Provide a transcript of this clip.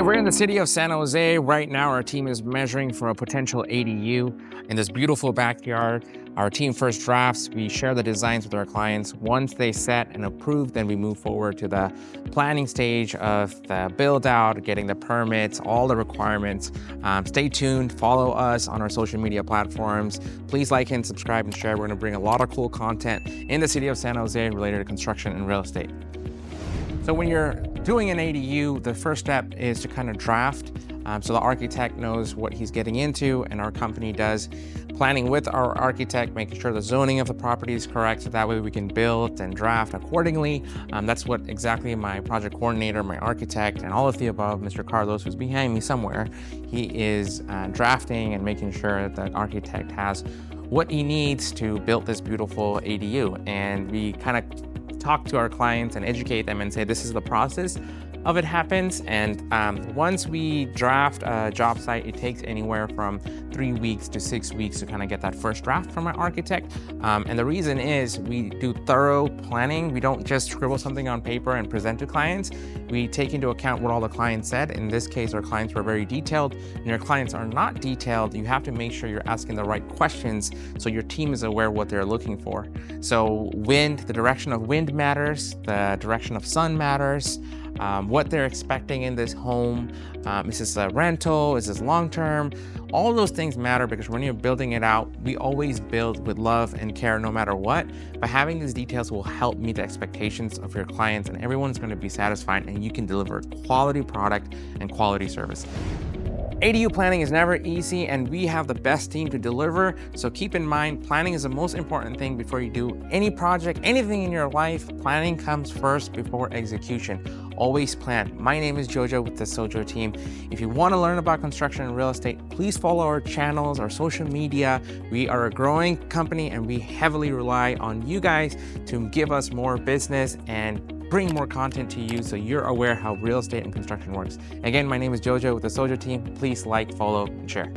Hey, we're in the city of San Jose. Right now, our team is measuring for a potential ADU in this beautiful backyard. Our team first drafts, we share the designs with our clients. Once they set and approve, then we move forward to the planning stage of the build out, getting the permits, all the requirements. Stay tuned, follow us on our social media platforms. Please like and subscribe and share. We're gonna bring a lot of cool content in the city of San Jose related to construction and real estate. So when you're doing an ADU, the first step is to kind of draft. So the architect knows what he's getting into, and our company does planning with our architect, making sure the zoning of the property is correct, so that way we can build and draft accordingly. That's what exactly my project coordinator, my architect, and all of the above, Mr. Carlos, who's behind me somewhere, he is drafting and making sure that the architect has what he needs to build this beautiful ADU. And we kind of talk to our clients and educate them and say, this is the process of it happens. And once we draft a job site, it takes anywhere from 3 weeks to 6 weeks to kind of get that first draft from our architect. And the reason is we do thorough planning. We don't just scribble something on paper and present to clients. We take into account what all the clients said. In this case, our clients were very detailed. And your clients are not detailed, you have to make sure you're asking the right questions so your team is aware what they're looking for. So wind, the direction of wind matters, the direction of sun matters, what they're expecting in this home. Is this a rental? Is this long-term? All those things matter, because when you're building it out, we always build with love and care no matter what. But having these details will help meet the expectations of your clients, and everyone's going to be satisfied, and you can deliver quality product and quality service. ADU planning is never easy, and we have the best team to deliver. So keep in mind, planning is the most important thing before you do any project, anything in your life. Planning comes first before execution. Always plan. My name is Jojo with the SOJO team. If you want to learn about construction and real estate, please follow our channels, our social media. We are a growing company, and we heavily rely on you guys to give us more business and bring more content to you so you're aware how real estate and construction works. Again, my name is Jojo with the SOJO team. Please like, follow, and share.